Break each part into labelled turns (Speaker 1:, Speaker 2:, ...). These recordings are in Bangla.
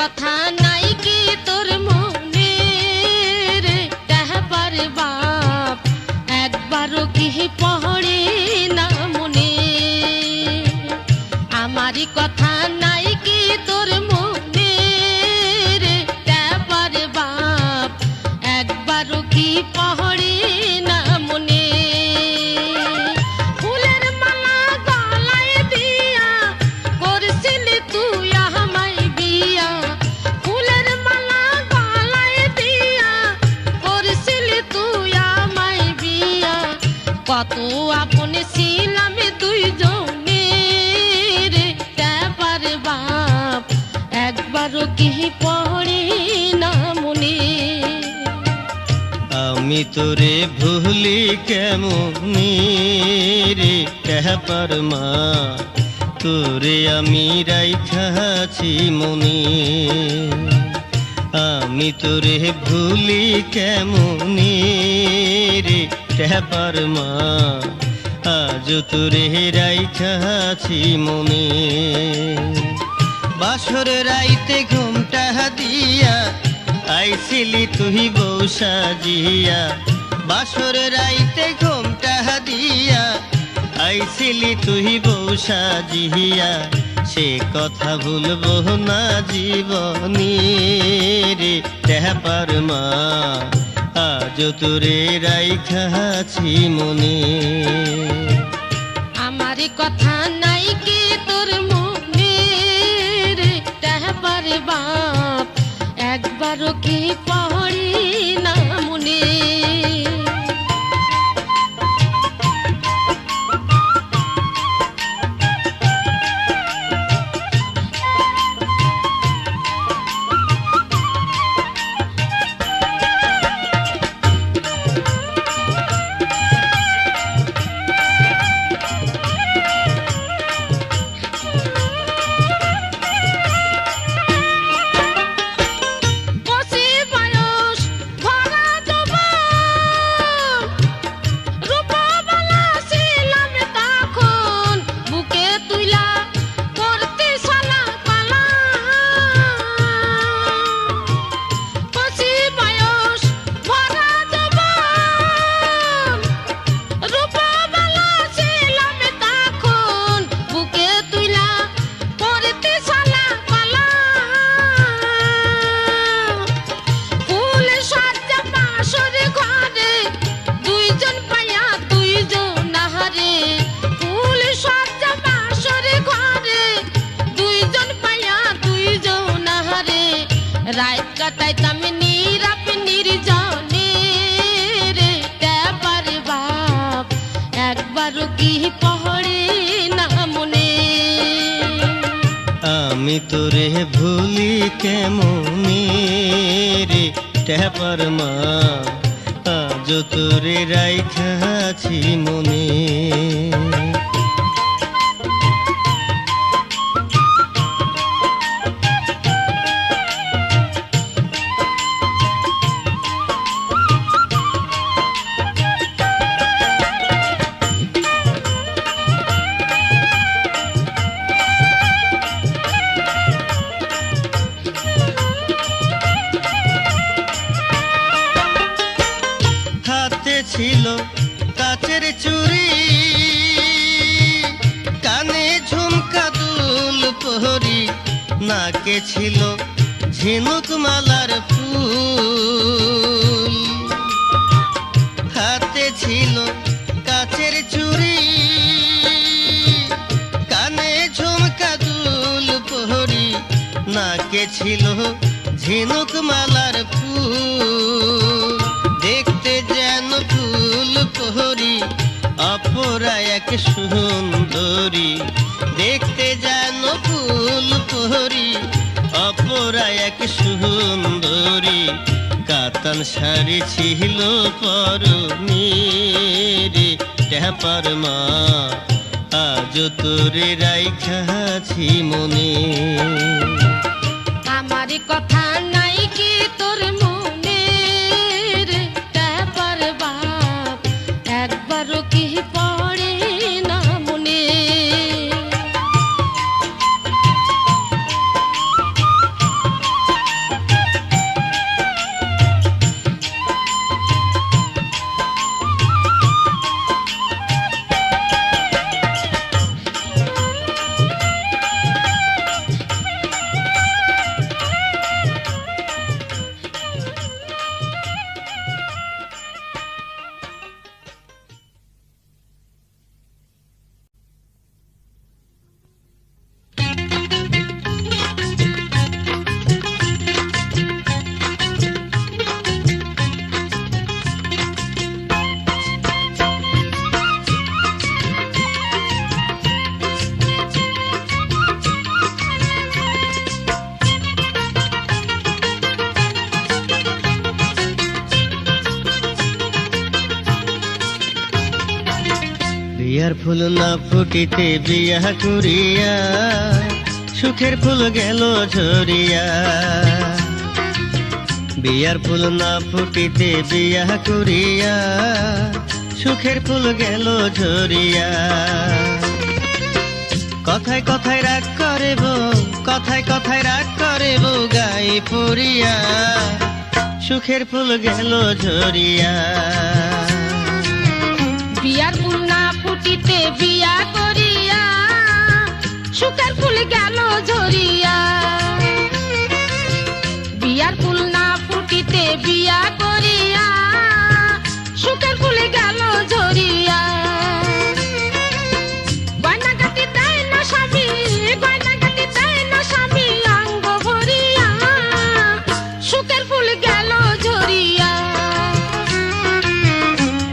Speaker 1: কথা নাই কি তোর মনে রে দেহবার বাপ একবারও কি পড়ে না মনে আমারই কথা নাই কি তোর মনে রে দেহবার বাপ একবারও কি পড়ে না মনে ফুলের মালা গলায় দিয়া করছিলি তুই আমায় বিয়া ফুলের মালা গলায় দিয়া করছিলি তুই আমায় বিয়া কত আপন ছিলাম দুইজনে রে দেবার বাপ একবারও কি পড়ে না মনে
Speaker 2: আমি তোরে ভুলি কেমনি রে দেবার মা তোরে আমি রাইখাছি মনে আমি তোরে ভুলি কেমনি রে দেবার মা আজ তোরে রাইখাছি মনে বাসর রাইতে ঘুমটা দিয়া আইছিলি তুই বউ সাজিয়া বাসর রাইতে ঘুমটা দিয়া আইছিলি তুই বউ সাজিয়া সে কথা ভুলবো না জীবনী রে দেবার মা আজ তোরে রাইখাছি মনে
Speaker 1: আমার কথা নাই কি তোর মনে রে দেবার বাপ একবারও কি পড়ে না মনে রাত কাটাইতাম নীরব নির্জনে রে দেবার বাপ একবারও কি পড়ে না মনে
Speaker 2: আমি তোরে ভুলি কেমনি রে দেবার মা আজ তোরে রাইখাছি মনে ছিল কাচের চুড়ি কানে ঝুমকা দুল পহরি নাকে ছিল ঝিনুক মালার ফুল হাতে ছিল কাচের চুড়ি কানে ঝুমকা দুল পহরি নাকে ছিল ঝিনুক মালার ফুল দেখতে যেন ফুল পহরি অপরা এক সুন্দরী দেখতে যেন ফুল পহরি অপরা এক সুন্দরী কাতান শাড়ি ছিল পরনে রে দেবার মা আজ তোরে রাইখাছি মনে
Speaker 1: আমার কথা নাই কি তোর মনে রে দেবার বাপ একবারও কি পড়ে না মনে
Speaker 2: বিয়ার ফুল না ফুটিতে বিয়া করিয়া সুখের ফুল গেল ঝরিয়া বিয়ার ফুল না ফুটিতে বিয়া করিয়া সুখের ফুল গেল ঝরিয়া কথায় কথায় রাগ করে বউ কথায় কথায় রাগ করে বউ গায়ে পড়িয়া সুখের ফুল গেল ঝরিয়া
Speaker 1: বিয়ার ফুল না ফুটিতে বিয়া করিয়া সুখের ফুল গেল ঝরিয়া বিয়ার ফুল না ফুটিতে বিয়া করিয়া সুখের ফুল গেল ঝরিয়া গয়না কাটি দেয় না স্বামী গয়না কাটি দেয় না স্বামী অঙ্গ ভরিয়া সুখের ফুল গেল ঝরিয়া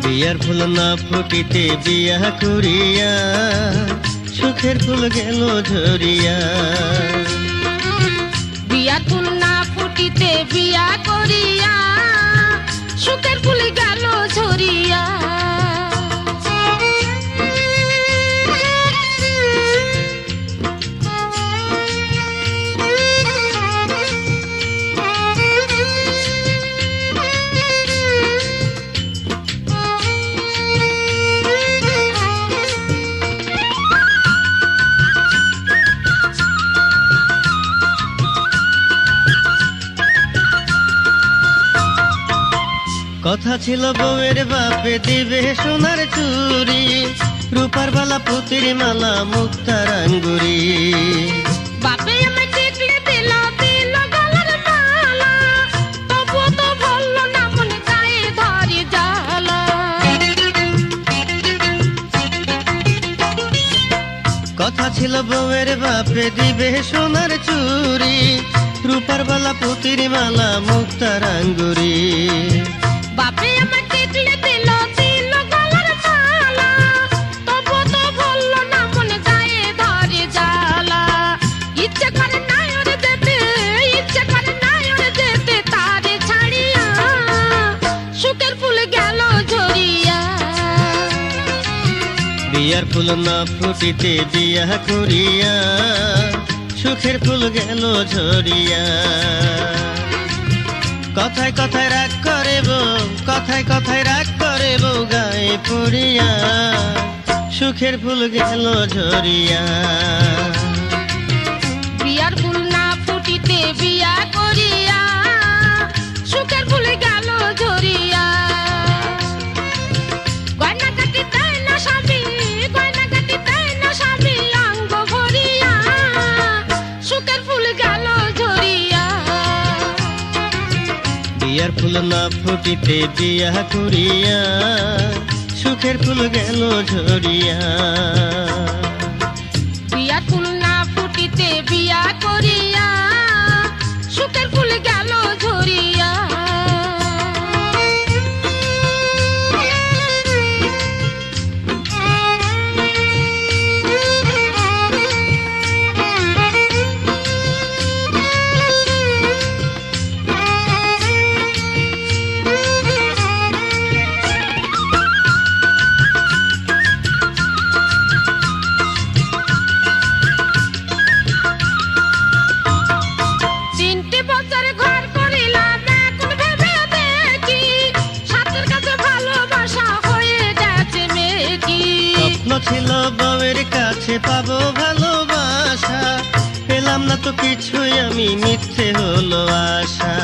Speaker 2: বিয়ার ফুল না ফুটিতে বিয়া করিয়া সুখের ফুল গেল ঝরিয়া
Speaker 1: বিয়ার ফুল না ফুটিতে বিয়া করিয়া সুখের ফুল গেল ঝরিয়া
Speaker 2: কথা ছিল বউয়ের বাপে দিবে সোনার চুরি রূপার বালা পুতির মালা মুক্তার আঙ্গুরি
Speaker 1: বাপে আমায় টিকলে দিল দিল গলার মালা তবুও তো বলল না মনে গায়ে ধরে জ্বালা
Speaker 2: কথা ছিল বউয়ের বাপে দিবে সোনার চুরি রূপার বালা পুতির মালা মুক্তার আঙ্গুরি
Speaker 1: বাপে আমায় টিকলে দিল দিল গলার মালা তবুও তো বলল না মনে গায়ে ধরে জ্বালা ইচ্ছে করে নাই ওরে যেতে ইচ্ছে করে নাই ওরে যেতে তারে ছাড়িয়া সুখের ফুল গেল ঝরিয়া
Speaker 2: বিয়ার ফুল না ফুটিতে বিয়া করিয়া সুখের ফুল গেল ঝরিয়া কথায় কথায় রাগ করে বউ কথায় কথায় রাগ করে বউ গায়ে পড়িয়া সুখের ফুল গেল ঝরিয়া
Speaker 1: বিয়ার ফুল না ফুটিতে বিয়া করিয়া সুখের ফুল গেল ঝরিয়া গয়না কাটি দেয় না স্বামী গয়না কাটি দেয় না স্বামী অঙ্গ ভরিয়া সুখের ফুল গেল ঝরিয়া
Speaker 2: বিয়ার ফুল না ফুটিতে বিয়া করিয়া সুখের ফুল গেল ঝরিয়া
Speaker 1: বিয়ার ফুল না ফুটিতে বিয়া করিয়া সুখের ফুল গেল ঝরিয়া
Speaker 2: ছিল বউয়ের কাছে পাবো ভালোবাসা পেলাম না তো কিছুই আমি মিথ্যে হলো আশা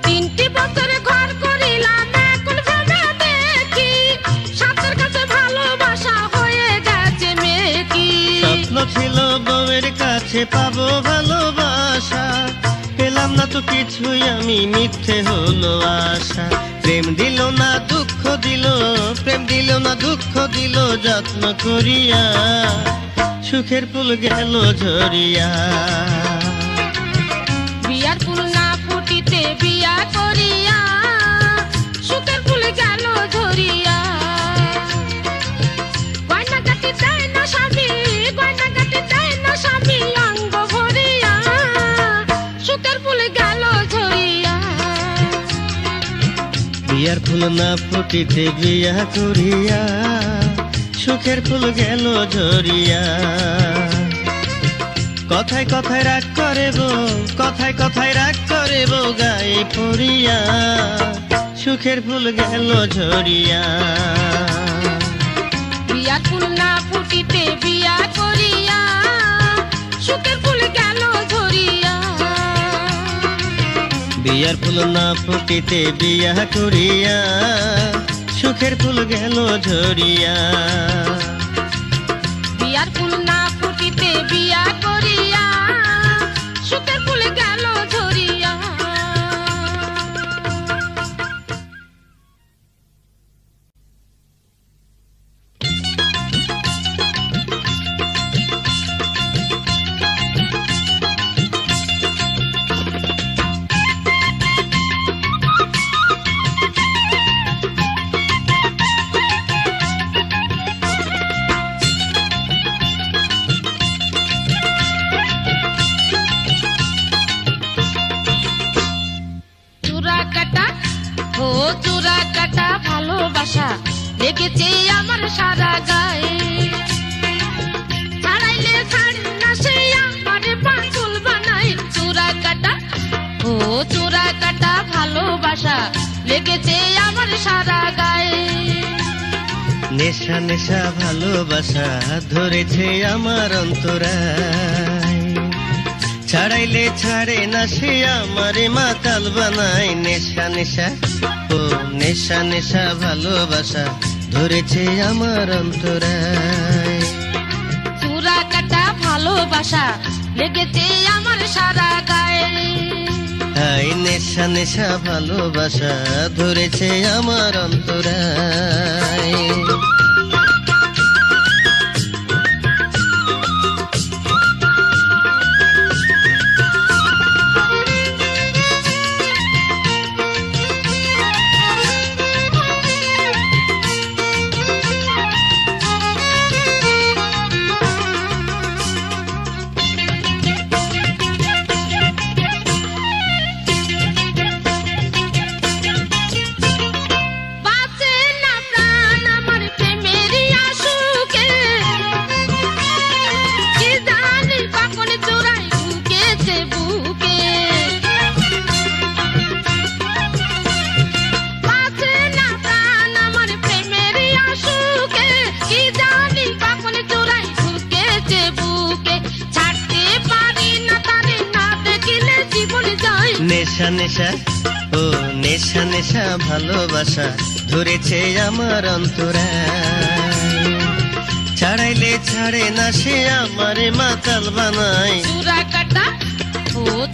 Speaker 1: 3টি বছর ঘর করিলাম এখন ভেবে দেখি সাথের কাছে ভালোবাসা হয়ে গেছে মেকি
Speaker 2: স্বপ্ন ছিল বউয়ের কাছে পাবো ভালোবাসা পেলাম না তো কিছুই আমি মিথ্যে হলো আশা প্রেম দিল না দুঃখ দিল প্রেম দিল না দুঃখ দিল যত্ন করিয়া সুখের ফুল গেল ঝরিয়া
Speaker 1: বিয়ার ফুল না ফুটিতে বিয়া করিয়া সুখের ফুল গেল ঝরিয়া গয়না কাটি দেয় না স্বামী গয়না কাটি দেয় না স্বামী অঙ্গ ভরিয়া সুখের ফুল গেল ঝরিয়া
Speaker 2: বিয়ার ফুল না ফুটিতে বিয়া করিয়া সুখের ফুল গেল ঝরিয়া। কথায় কথায় রাগ করে বউ, কথায় কথায় রাগ করে বউ গায়ে পড়িয়া সুখের ফুল গেল ঝরিয়া।
Speaker 1: বিয়ার ফুল না ফুটিতে বিয়া করিয়া সুখের ফুল গেল ঝরিয়া।
Speaker 2: বিয়ার ফুল না ফুটিতে বিয়া করিয়া সুখের ফুল গেল ঝরিয়া।
Speaker 1: বিয়ার ফুল না ফুটিতে বিয়া করিয়া সুখের ফুল গেল ঝরিয়া। চূড়া কাটা ভালোবাসা লেগেছে আমার সারা গায়ে। ছাড়াইলে ছাড়ি না সে আমার পাগল বানাই। চূড়া কাটা ভালোবাসা লেগেছে আমার সারা গায়ে।
Speaker 2: নেশা নেশা ভালোবাসা ধরেছে আমার অন্তরায়। ছাড়াইলে ছাড়ে না সে আমারে মাতাল বানায়। নেশা নেশা ও নেশা নেশা ভালোবাসা ধরেছে আমার অন্তরায়।
Speaker 1: চূড়া কাটা ভালোবাসা লেগেছে আমার সারা গায়ে।
Speaker 2: হাই নেশা নেশা ভালোবাসা ধরেছে আমার অন্তরায়। নেশা নেশা ও নেশা নেশা ভালোবাসা ধরেছে আমার অন্তরায়। ছাড়াইলে ছাড়ে না সে আমারে মাতাল বানায়।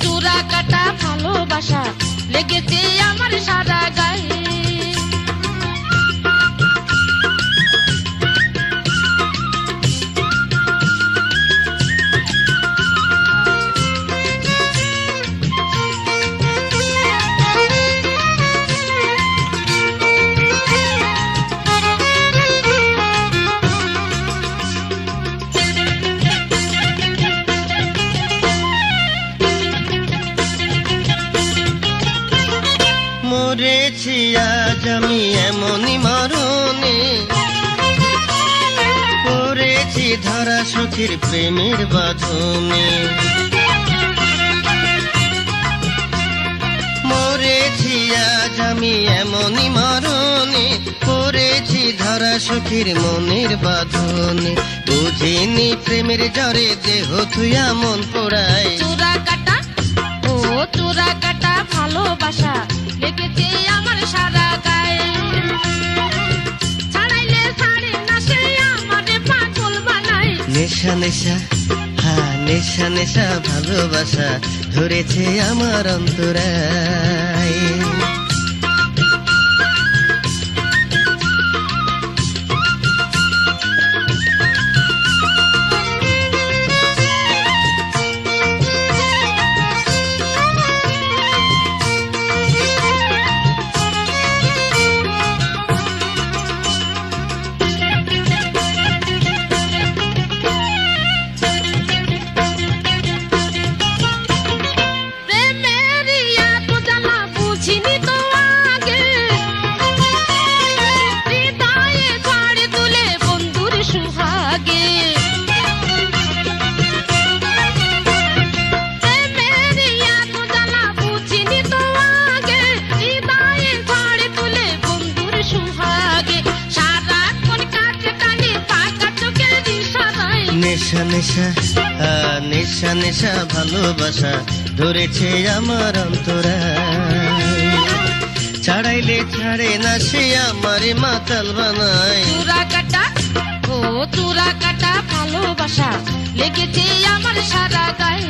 Speaker 1: চূড়া কাটা ভালোবাসা লেগেছে আমার সারা গায়ে।
Speaker 2: মরেছি আজ আমি এমনই মরণে, পড়েছি ধরা সখীর প্রেমের বাঁধনে। মরেছি আজ আমি এমনই মরণে, পড়েছি ধরা সখীর মনের বাঁধনে। বুঝিনি প্রেমের জ্বরে দেহ থুয়া মন পোড়ায়।
Speaker 1: চূড়া কাটা ভালোবাসা লেগেছে আমার সারা গায়ে। ছাড়াইলে ছাড়ে না সে আমারে পাগল বানায়।
Speaker 2: নেশা নেশা হ্যাঁ নেশা নেশা ভালোবাসা ধরেছে আমার অন্তরায়।
Speaker 1: প্রেমের
Speaker 2: নেশা নেশা নেশা নেশা ভালোবাসা ধরেছে আমার অন্তরায়, ছাড়াইলে ছাড়ে না সে আমারে মাতাল বানায়।
Speaker 1: চূড়া কাটা ও চূড়া কাটা ভালোবাসা লেগেছে আমার সারা গায়ে।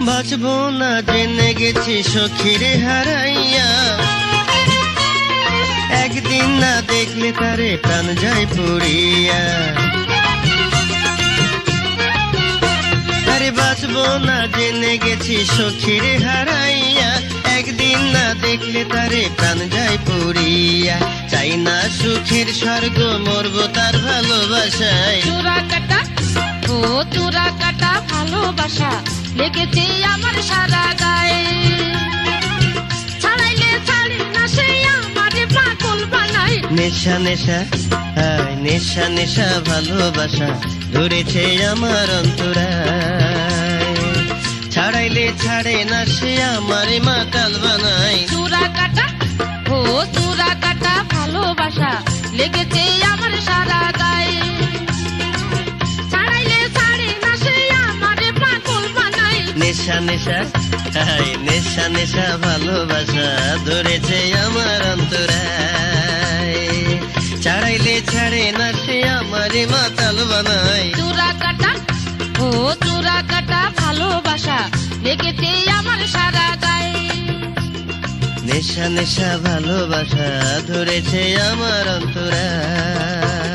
Speaker 2: বাঁচবো না জেনে গেছি সখীরে হারাইয়া, একদিন না দেখলে তারে প্রাণ যায় পুড়িয়া। আরে বাঁচবো না জেনে গেছি সখীরে হারাইয়া, একদিন না দেখলে তারে প্রাণ যায় পুড়িয়া। চাই না সুখের স্বর্গ মরবো তার ভালোবাসায়।
Speaker 1: চূড়া কাটা ও চূড়া কাটা ভালোবাসা লেগেছে আমার সারা গায়ে, ছাড়াইলে ছাড়ে না সে আমারে পাগল বানায়।
Speaker 2: নেশা নেশা নেশা নেশা ভালোবাসা ধরেছে আমার অন্তরায়, ছাড়াইলে ছাড়ে না সে আমারে মাতাল বানায়।
Speaker 1: চূড়া কাটা ও চূড়া কাটা ভালোবাসা লেগেছে আমার সারা গায়ে, ছাড়াইলে ছাড়ে না সে আমারে পাগল বানায়।
Speaker 2: নেশা নেশা নেশা নেশা ভালোবাসা ধরেছে আমার অন্তরায়, ছাড়াইলে ছাড়ে না সে আমারে মাতাল বানায়।
Speaker 1: চূড়া কাটা ও চূড়া কাটা ভালোবাসা লেগেছে আমার সারা গায়ে।
Speaker 2: নেশা নেশা ভালোবাসা ধরেছে আমার অন্তরায়।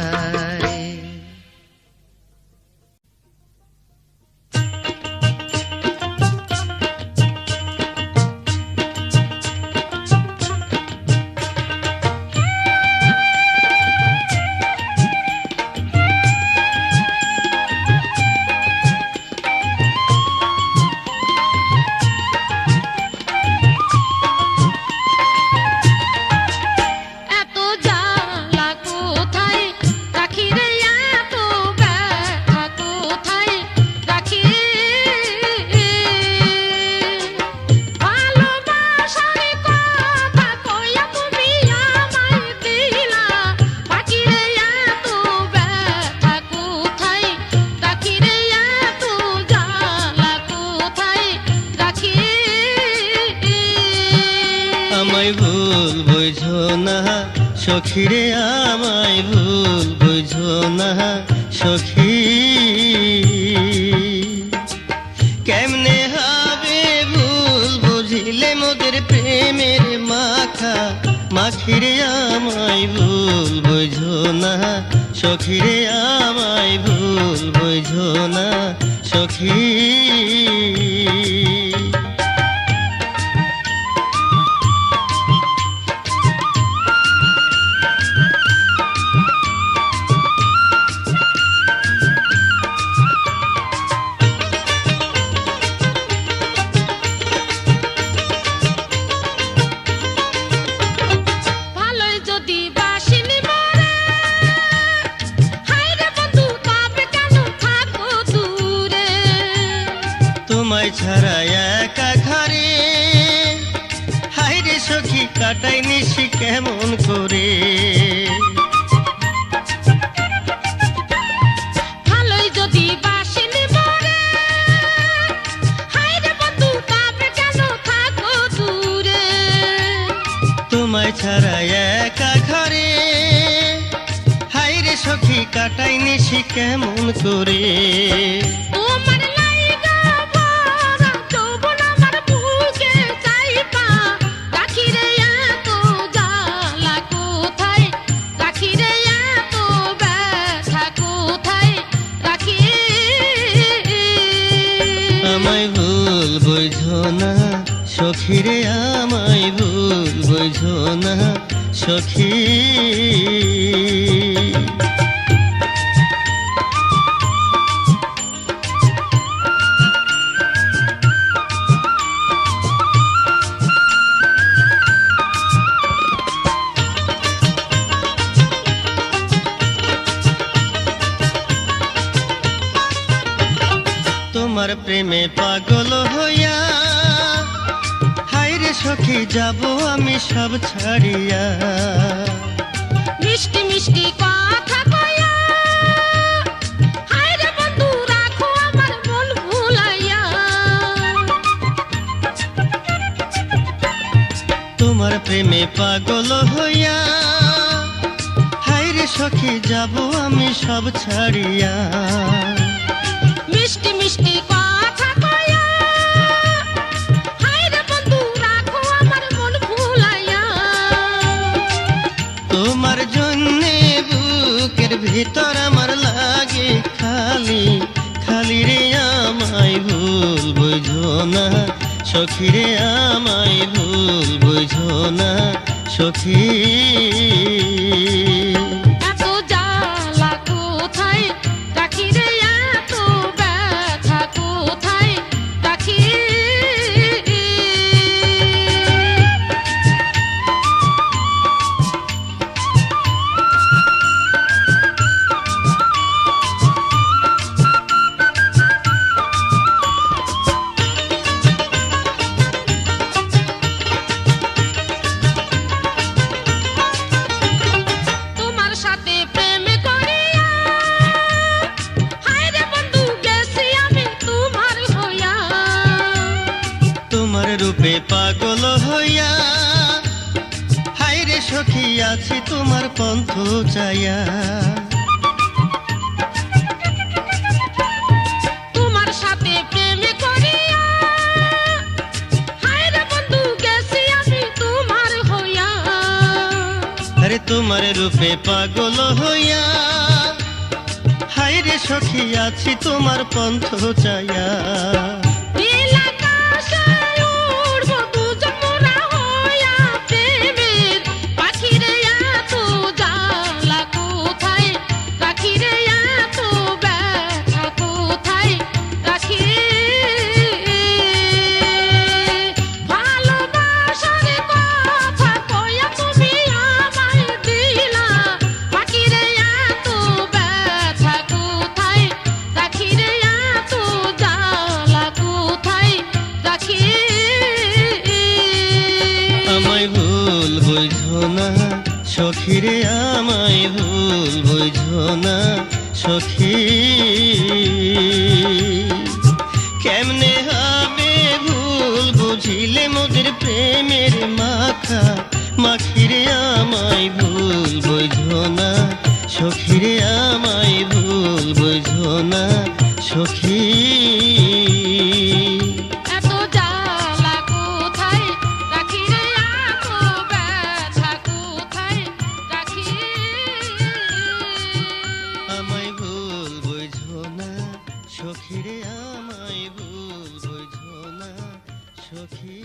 Speaker 1: এত জ্বালা কোথায় রাখি রে, এত ব্যথা কোথায় রাখি, ভালোবাসার কথা কইয়া তুমি আমায় দিলা ফাঁকি রে, এত ব্যথা কোথায় রাখি রে, এত জ্বালা কোথায় রাখি।
Speaker 2: আমায় ভুল বুঝো না সখীরে, আমায় ভুল বুঝো না সখী, কেমনে হবে ভুল বুঝিলে মোদের প্রেমের মাখা মাখিরে। আমায় ভুল বুঝো না সখীরে, আমায় ভুল বুঝো না সখী।
Speaker 1: ভালোই যদি বাসিনি মরে, হায় রে বন্ধু তবে কেন থাকো দূরে।
Speaker 2: তোমায় ছাড়া একা ঘরে, হায় রে সখী কাটাই নিশি কেমন করে।
Speaker 1: ভালোই যদি বাসিনি মরে, হায় রে বন্ধু তবে কেন থাকো দূরে।
Speaker 2: তোমায় ছাড়া একা ঘরে, হায় রে সখী কাটাই নিশি কেমন করে।
Speaker 1: তোমার লাইগা ভরা যৌবন আমার বুকে চাইপা রাখি রে, এত জ্বালা কোথায় রাখি রে, এত ব্যথা কোথায় রাখি।
Speaker 2: আমায় ভুল বুঝো না সখীরে, আমায় ভুল বুঝো না সখী। প্রেমে পাগল হইয়া হায়রে সখী যাব আমি সব ছাড়িয়া
Speaker 1: মিষ্টি মিষ্টি কথা কইয়া হায়রে বন্ধু রাখো আমার মন ভুলাইয়া
Speaker 2: তোমার প্রেমে পাগল হইয়া হায়রে সখী যাব আমি সব ছাড়িয়া
Speaker 1: মিষ্টি মিষ্টি কথা কইয়া হায়রে বন্ধু রাখো আমার মন ভুলাইয়া
Speaker 2: তোমার জন্যে বুকের ভিতর আমার লাগে খালি খালি রে আমায় ভুল বুঝো না সখী রে আমায় ভুল বুঝো না সখী
Speaker 1: এত জ্বালা কোথায় রাখি রে এত ব্যথা কোথায় রাখি তোমার সাথে প্রেম করিয়া হায়রে বন্ধু গেছি আমি তোমার হইয়া
Speaker 2: তোমার রূপে পাগল হইয়া হায়রে সখী আছি তোমার পন্থ চাইয়া
Speaker 1: তোমার সাথে প্রেম করিয়া হায়রে বন্ধু গেছি আমি তোমার হইয়া
Speaker 2: আরে তোমার রূপে পাগল হইয়া হায়রে সখী আছি তোমার পন্থ চাইয়া
Speaker 1: নীল আকাশে উড়বো দুজন মোরা হইয়া প্রেমের পাখি রে এত জ্বালা কোথায় রাখি রে এত ব্যথা কোথায় রাখি ভালোবাসার কথা কইয়া তুমি আমায় দিলা পাখি রে এত ব্যথা কোথায় রাখি রে এত জ্বালা কোথায় রাখি
Speaker 2: আমায় ভুল বুঝো না সখী রে আমায় ভুল বুঝো না সখী কেমনে হবে ভুল বুঝিলে মোদের প্রেমের মাখা মাখি রে আমায় ভুল বুঝো না সখী রে আমায় ভুল বুঝো না সখী
Speaker 1: এত জ্বালা কোথায় রাখি রে এত ব্যথা কোথায় রাখি
Speaker 2: আমায় ভুল বুঝো না সখী রে আমায় ভুল বুঝো না সখী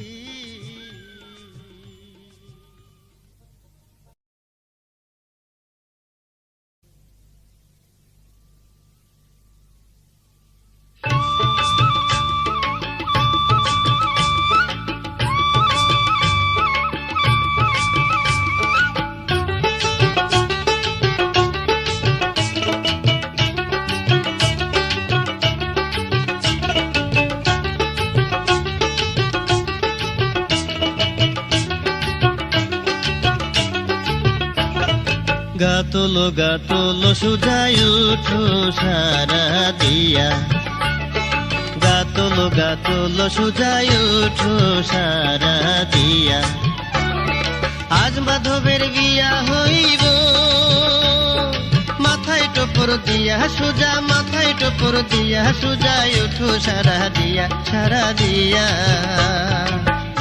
Speaker 2: গাতলো সুজাই উঠো সারা দিয়া গাতলো সুজাই উঠো সারা দিয়া আজ মাধবের বিয়া হইব মাথায় টোপর দিয়া সুজা মাথায় টোপর দিয়া সুজাই উঠো সারা দিয়া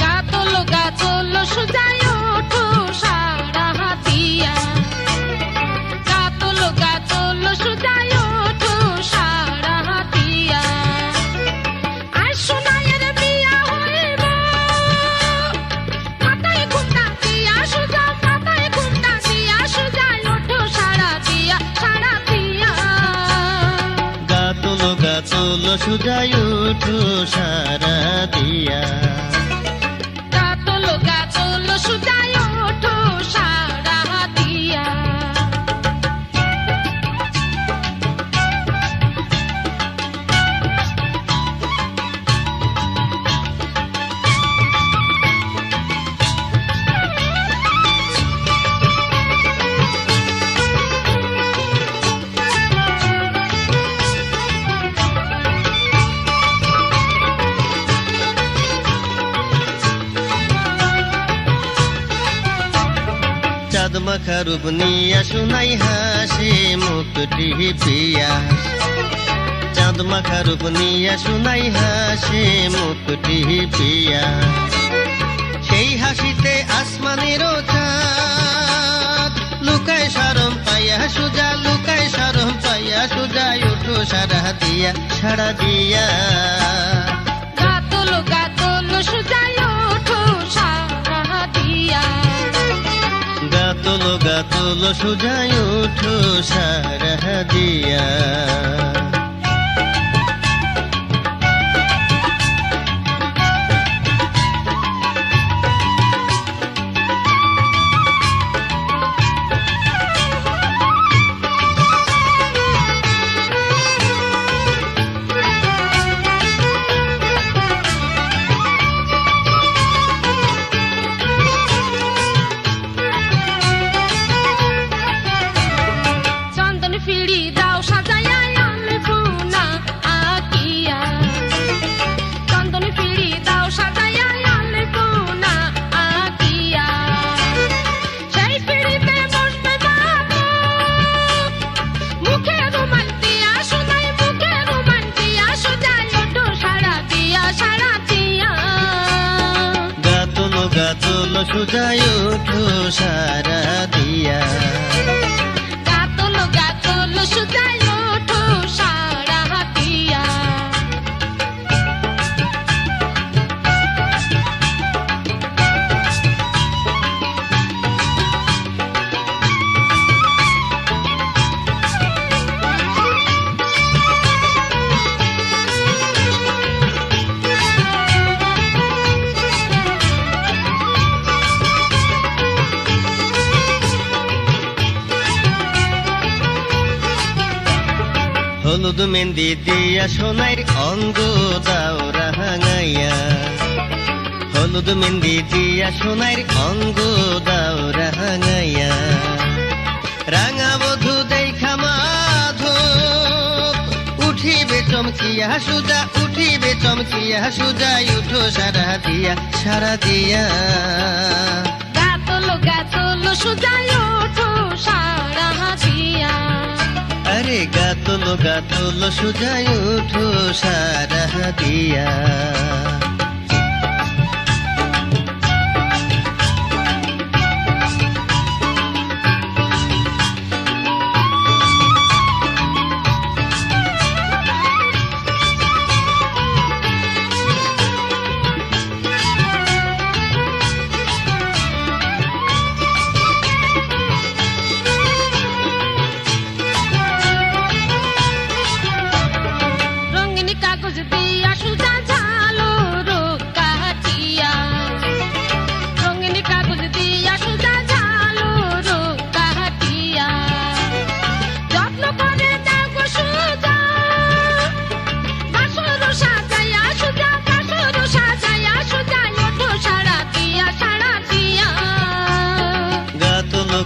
Speaker 1: গাতলো সুজাই ওঠো সারা দিয়া গাতলো সুজাই ওঠো সারা দিয়া আর সোনাইয়ের বিয়া হইব মাথায় ঘুমটা দিয়া সুজা মাথায় ঘুমটা দিয়া সুজাই ওঠো সারা দিয়া
Speaker 2: গাতলো সুজাই উঠো সারা দিয়া
Speaker 1: গাতলো সুজাই ওঠো সারা দিয়া
Speaker 2: চাঁদ মাখা রূপ নিয়া শোনাই হাসি মুখটি পিয়া চাঁদ মাখা রূপ নিয়া শোনাই হাসি মুখটি পিয়া সেই হাসিতে আসমানেরও চাঁদ লুকায় শরম পাইয়া সুজা লুকায় শরম পাইয়া সুজাই উঠো সারা দিয়া সারা দিয়া
Speaker 1: গাতলো সুজাই ওঠো সারা দিয়া
Speaker 2: গাতলো সুজাই উঠো সারা দিয়া গাতলো সুজাই উঠো সারা দিয়া
Speaker 1: গাতলো সুজাই ওঠো সারা দিয়া
Speaker 2: হলুদ মেহেন্দি দিয়া সোনার অঙ্গ দাও রাঙাইয়া হলুদ মেহেন্দি দিয়া সোনার অঙ্গ দাও রাঙাইয়া রাঙা বধূ দেখা মাধব উঠিবে চমকিয়া সুজা উঠিবে চমকিয়া সুজাই উঠো সারা দিয়া সারা দিয়া
Speaker 1: গাতলো সুজাই ওঠো সারা দিয়া
Speaker 2: আরে গাতলো সুজাই উঠো সারা দিয়া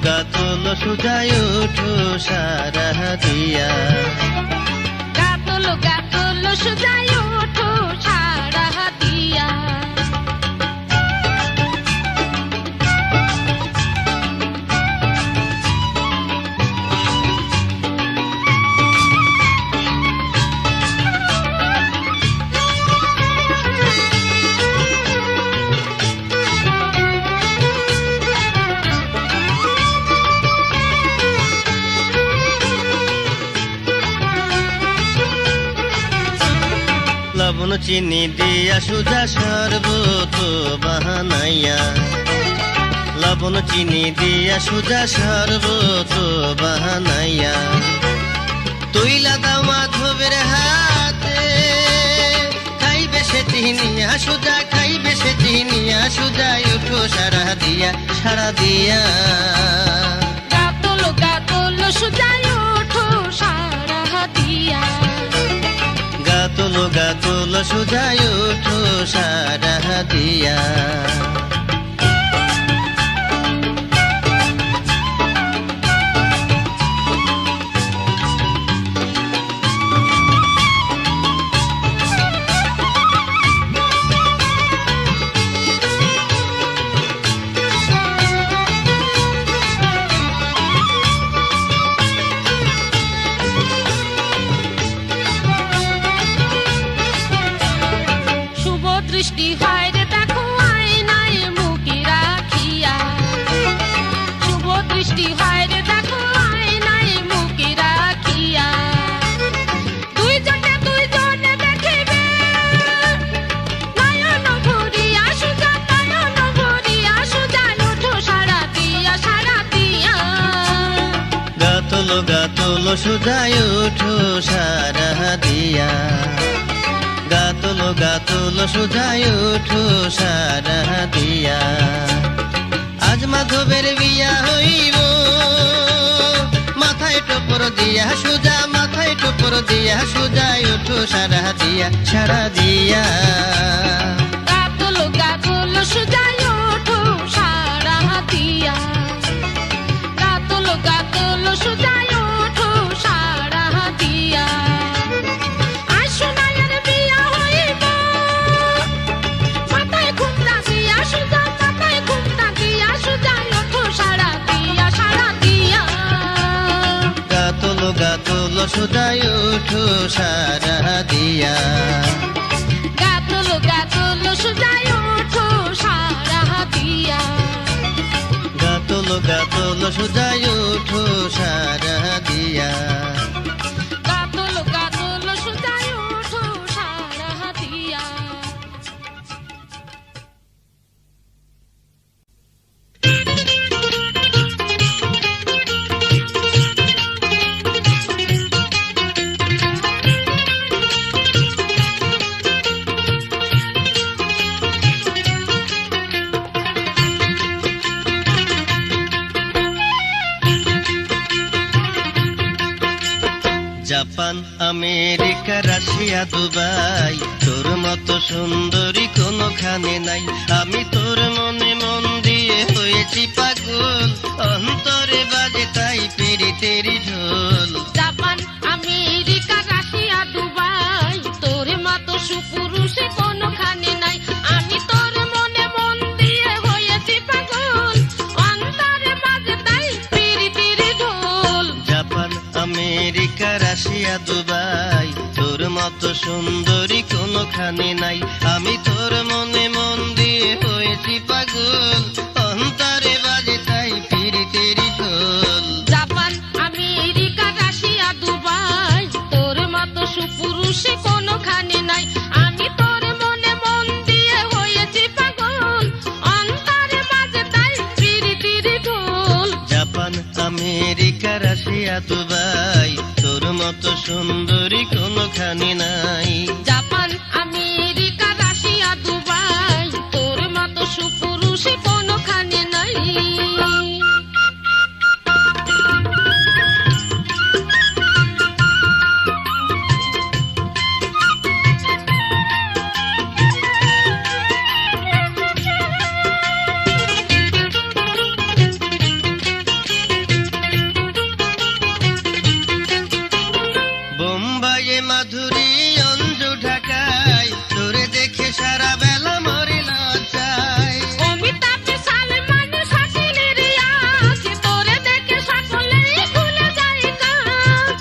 Speaker 2: গাতলো সুজাই উঠো সারা দিয়া
Speaker 1: গাতলো সুজাই ওঠো সারা দিয়া
Speaker 2: লবণ চিনি দিয়া সুজা শরবত বানাইয়া লবণ চিনি দিয়া সুজা শরবত বানাইয়া তুইলা দাও মাধবের হাতে খাইবে সে চিনিয়া সুজা খাইবে সে চিনিয়া সুজাই উঠো সারা দিয়া সারা দিয়া
Speaker 1: গাতলো সুজাই ওঠো সারা দিয়া
Speaker 2: গাতলো সুজাই উঠো সারা দিয়া গাতলো সুজায় ওঠো সারা দিয়া, গাতলো সুজায় ওঠো সারা দিয়া। আজ মাধবের বিয়া হইব, মাথায় টোপর দিয়া সুজা, মাথায় টোপর দিয়া সুজায় ওঠো সারা দিয়া, সারা দিয়া।
Speaker 1: গাতলো সুজায় ওঠো সারা দিয়া, গাতলো সুজায় ওঠো সারা দিয়া। আজ সোনাইয়ের বিয়া হইব, মাথায় ঘুমটা দিয়া সুজা, মাথায় ঘুমটা দিয়া সুজায় ওঠো সারা দিয়া, সারা দিয়া।
Speaker 2: গাতলো সুজায় ওঠো সারা দিয়া,
Speaker 1: গাতলো সুজায় ওঠো সারা দিয়া।
Speaker 2: গাতলো সুজায় ওঠো সারা দিয়া।
Speaker 1: গাতলো সুজায় ওঠো সারা দিয়া।
Speaker 2: জাপান, আমেরিকা, রাশিয়া, দুবাই, তোর মতো সুন্দরী কোনোখানে নাই। আমি তোর মনে মন দিয়ে হয়েছি পাগল, অন্তরে বাজে তাই পিরিতেরি ঢোল।
Speaker 1: জাপান, আমেরিকা, রাশিয়া, দুবাই, তোর মতো সুপুরুষে কোনোখানে নাই। আমি তোর মনে মন দিয়ে হয়েছি পাগল, অন্তরে বাজে তাই পিরিতিরি ঢোল।
Speaker 2: জাপান, আমেরিকা, রাশিয়া, দুবাই, তোর মতো সুন্দরী কোনোখানে নাই। আমি তোর মনে মন দিয়ে হয়েছি পাগল, অন্তরে বাজে তাই পিরিতেরি ঢোল।
Speaker 1: জাপান, আমেরিকা, রাশিয়া, দুবাই, তোর মতো সুপুরুষে কোনোখানে নাই। আমি তোর মনে মন দিয়ে হয়েছি পাগল, অন্তরে বাজে তাই পিরিতিরি ঢোল।
Speaker 2: জাপান, আমেরিকা, রাশিয়া, দুবাই, তোর মতো সুন্দরী কোনোখানে নাই।
Speaker 1: জাপান, আমেরিকা, রাশিয়া, দুবাই, তোর মতো সুপুরুষে কোনোখানে নাই।
Speaker 2: বোম্বাইয়ে মাধুরী, অঞ্জু, ঢাকায়, তোরে দেখে সারা বেলা মরে লজ্জায়।
Speaker 1: অমিতাভে, সালমান, শাকিলের ইয়াস, তোরে দেখে সকলেই ভুলে যায় কাজ।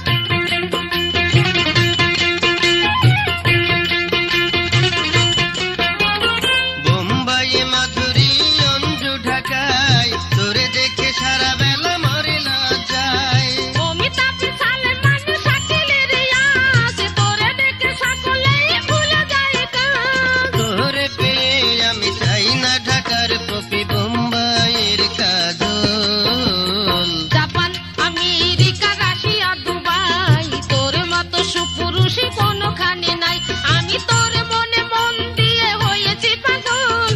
Speaker 2: বোম্বাইয়ে মাধুরী, অঞ্জু, ঢাকায়, তোরে দেখে সারা বেলা মরে লজ্জায়।
Speaker 1: অমিতাভে, সালমান, শাকিলের ইয়াস, তোরে দেখে সকলেই ভুলে যায় কাজ।
Speaker 2: তোরে পেয়ে আমি চাই না ঢাকার পপি, বোম্বাইয়ের কাজল।
Speaker 1: জাপান, আমেরিকা, রাশিয়া, দুবাই, তোর মতো সুপুরুষে কোনোখানে নাই। আমি তোর মনে মন দিয়ে হয়েছি পাগল,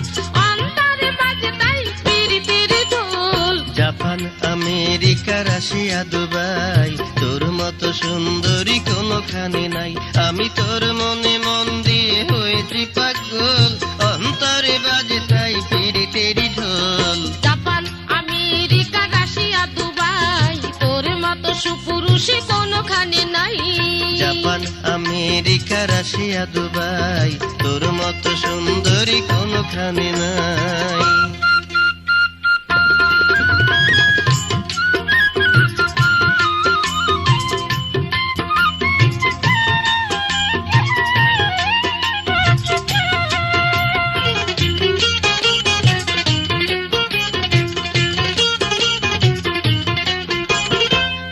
Speaker 1: অন্তরে বাজে তাই পিরিতিরি ঢোল।
Speaker 2: জাপান, আমেরিকা, রাশিয়া, দুবাই, তোর মতো সুন্দরী কোনোখানে নাই। আমি তোর মনে মন দিয়ে হয়েছি পাগল, অন্তরে বাজে তাই পিরিতেরি ঢোল।
Speaker 1: জাপান, আমেরিকা, রাশিয়া, দুবাই, তোর মতো সুপুরুষে কোনোখানে নাই।
Speaker 2: জাপান, আমেরিকা, রাশিয়া, দুবাই, তোর মতো সুন্দরী কোনোখানে নাই।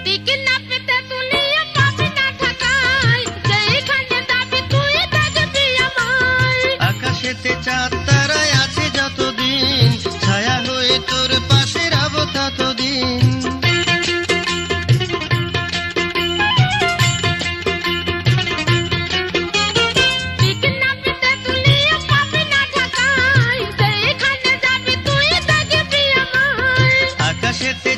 Speaker 1: টিকিট না পেতে তুলিয়া পাবি না ঢাকায়, যেইখানে যাবি তুই দেখবি আমায়।
Speaker 2: আকাশেতে চাঁদ তারায় আছে যতদিন,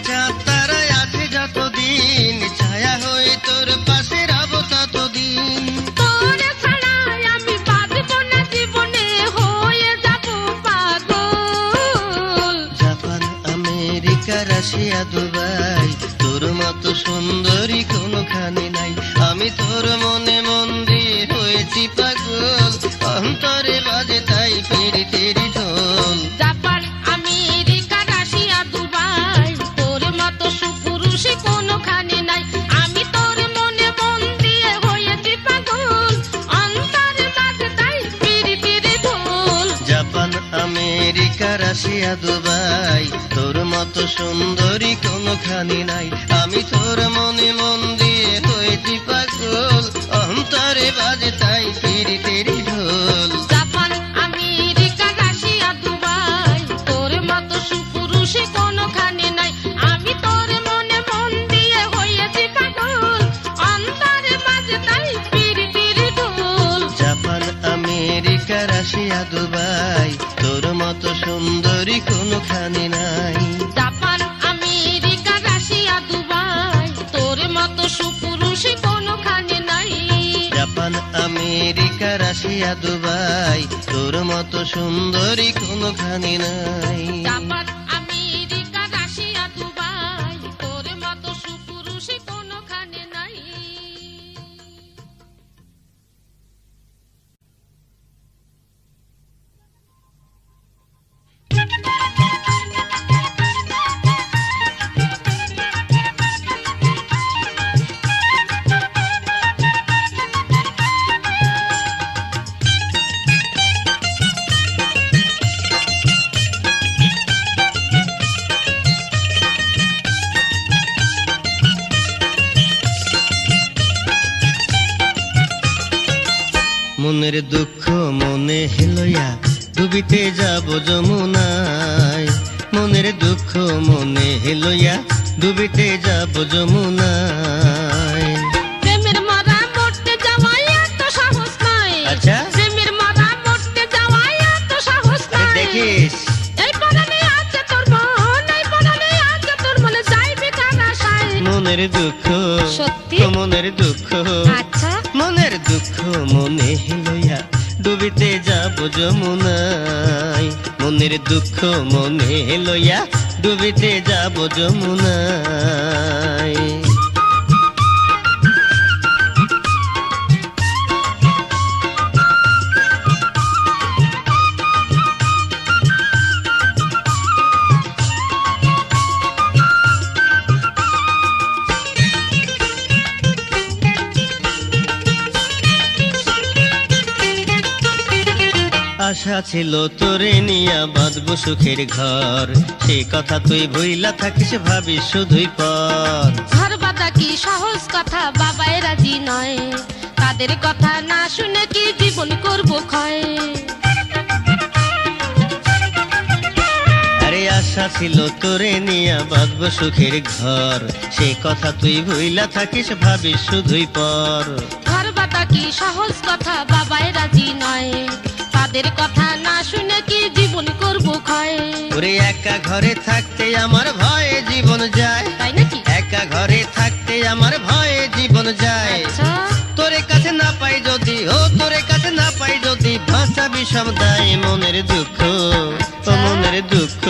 Speaker 2: চাঁদ তারায় আছে যতদিন, ছায়া হয়ে তোর পাশে রব ততদিন।
Speaker 1: তোরে ছাড়া আমি বাঁচব না জীবনে, হয়ে যাব পাগল।
Speaker 2: জাপান আমেরিকা রাশিয়া দুবাই, তোর মতো সুন্দরী কোনোখানে নাই। আমি তোর মনে মন দিয়ে হয়েছি পাগল, অন্তরে বাজে তাই পিরিতের ঢোল।
Speaker 1: জাপান আমেরিকা রাশিয়া দুবাই, তোর মতো সুপুরুষে কোনোখানে নাই। আমি তোর মনে মন দিয়ে হয়েছি পাগল, অন্তরে বাজে তাই পিরিতের ঢোল।
Speaker 2: জাপান আমেরিকা রাশিয়া দুবাই, তোর মতো সুন্দরী কোনোখানে নাই। আমি তোর মনে মন দিয়ে হয়েছি পাগল, অন্তরে বাজে তাই পিরিতের ঢোল।
Speaker 1: জাপান আমেরিকা রাশিয়া দুবাই, তোর মতো সুপুরুষে কোনোখানে নাই। আমি তোর মনে মন দিয়ে হয়েছি পাগল, অন্তরে বাজে তাই পিরিতির ঢোল।
Speaker 2: জাপান আমেরিকা রাশিয়া দুবাই, তোর মতো সুন্দরী কোনোখানে নাই।
Speaker 1: জাপান আমেরিকা রাশিয়া দুবাই, তোর মতো সুপুরুষে কোনোখানে নাই।
Speaker 2: জাপান আমেরিকা রাশিয়া দুবাই, তোর মতো সুন্দরী কোনোখানে নাই।
Speaker 1: জাপান আমেরিকা রাশিয়া দুবাই, তোর মতো সুপুরুষে কোনোখানে নাই।
Speaker 2: মনের দুঃখ মনে হেলইয়া ডুবিতে যাব যমুনায়। মনের দুঃখ মনে হেলইয়া ডুবিতে যাব যমুনায়।
Speaker 1: প্রেমের মারা মরতে যাওয়াই এত সাহস নাই।
Speaker 2: আচ্ছা।
Speaker 1: প্রেমের মারা মরতে যাওয়াই এত সাহস নাই।
Speaker 2: দেখিস
Speaker 1: এই পরাণে আছে তোর মন, এই পরাণে আছে তোর মনে, যাইবি কার আশায়।
Speaker 2: মনের দুঃখ,
Speaker 1: সত্যি?
Speaker 2: মনের দুঃখ,
Speaker 1: আচ্ছা।
Speaker 2: মনের দুঃখ মনে হেলইয়া ডুবিতে যাব যমুনায়। মনের দুঃখ মনে লইয়া ডুবিতে যাব যমুনায়। আশা ছিল তোরে নিয়া বাঁধবো সুখের ঘর, সে কথা তুই ভুইলা থাকিস ভাবিস শুধুই পর।
Speaker 1: ঘর বাঁধা কি সহজ কথা, বাবাই রাজি নয়। তাদের কথা না শুনে কি জীবন করব ক্ষয়।
Speaker 2: আরে আশা ছিল তোরে নিয়া বাঁধবো সুখের ঘর, সে কথা তুই ভুইলা থাকিস ভাবিস শুধুই পর।
Speaker 1: ঘর বাঁধা কি সহজ কথা, বাবাই রাজি নয়। তাদের কথা না শুনে কি জীবন করব ক্ষয়।
Speaker 2: ওরে একা ঘরে থাকতে আমার ভয়ে জীবন যায়,
Speaker 1: তাই নাকি?
Speaker 2: একা ঘরে থাকতে আমার ভয়ে জীবন যায়।
Speaker 1: আচ্ছা।
Speaker 2: তোরে কাছে না পাই যদি, ও তোরে কাছে না পাই যদি, ভাষা বিষম দায়। মনের দুঃখ, ও মনের দুঃখ,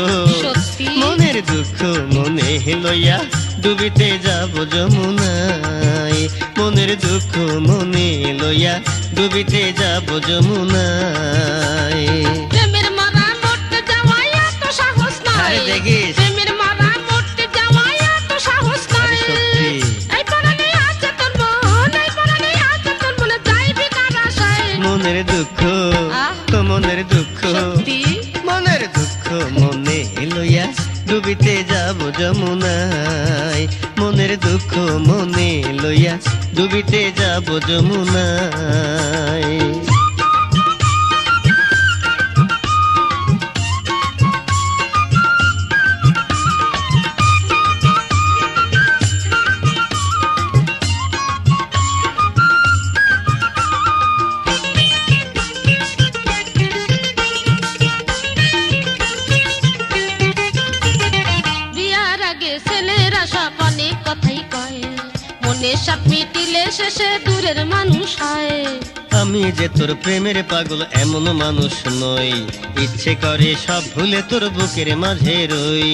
Speaker 1: সত্যি?
Speaker 2: মনের দুঃখ মনে লইয়া ডুবিতে যাব যমুনায়। মনের দুঃখ মনে লইয়া ডুবিতে যাব যমুনায়।
Speaker 1: প্রেমের মারা মরতে যাওয়াই এত সাহস নাই।
Speaker 2: আরে দেখিস
Speaker 1: প্রেমের মারা মরতে যাওয়াই এত সাহস নাই।
Speaker 2: সত্যি।
Speaker 1: এই পরাণে আছে তোর মন, এই পরাণে আছে তোর মনে, যাইবি কার আশায়।
Speaker 2: মনের দুঃখ,
Speaker 1: আহ।
Speaker 2: তো মনের দুঃখ,
Speaker 1: সত্যি?
Speaker 2: মনের দুঃখ মনে লইয়া ডুবিতে যাব যমুনায়। মনের দুঃখ মনে লইয়া ডুবিতে যাব যমুনায়।
Speaker 1: বিয়ার আগে ছেলে মনের সাপ মিটিলে শেষে দূরের মানুষ হয়।
Speaker 2: আমি যে তোর প্রেমের পাগল এমন মানুষ নই, ইচ্ছে করে সব ভুলে তোর বুকের মাঝে রই।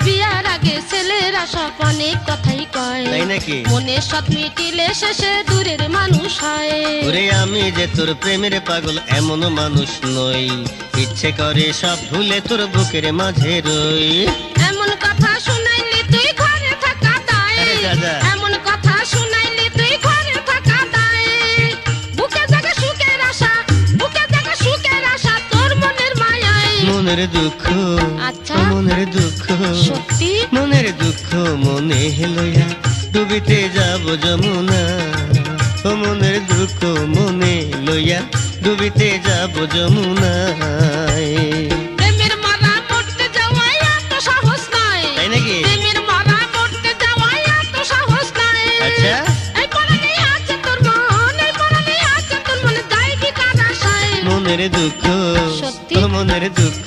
Speaker 1: বিয়ার আগে ছেলেরা সব অনেক কথাই কয়,
Speaker 2: তাই নাকি?
Speaker 1: মনের সাপ মিটিলে শেষে দূরের মানুষ হয়।
Speaker 2: ওরে আমি যে তোর প্রেমের পাগল এমন মানুষ নই, ইচ্ছে করে সব ভুলে তোর বুকের মাঝে রই।
Speaker 1: এমন কথা শুনাইলি তুই ঘরে থাকা দায়,
Speaker 2: আরে দাদা।
Speaker 1: এমন কথা শুনাইলি তুই ঘরে থাকা দায়। বুকে জাগে সুখের আশা, বুকে জাগে সুখের আশা তোর মনের মায়ায়।
Speaker 2: মনের দুঃখ,
Speaker 1: আচ্ছা।
Speaker 2: মনের দুঃখ,
Speaker 1: সত্যি?
Speaker 2: মনের দুঃখ মনে লইয়া ডুবিতে যাব যমুনা। ও মনের দুঃখ মনে লইয়া ডুবিতে যাব যমুনায়।
Speaker 1: প্রেমের মারা মরতে যাওয়াই এত সাহস নয়,
Speaker 2: তাই নাকি?
Speaker 1: প্রেমের মারা মরতে যাওয়াই এত সাহস নয়।
Speaker 2: আচ্ছা।
Speaker 1: এই পরাণে আছে তোর মন, এই পরাণে আছে তোর মন, যাইবি কার আশায়।
Speaker 2: মনের দুঃখ,
Speaker 1: সত্যি?
Speaker 2: ও মনের দুঃখ,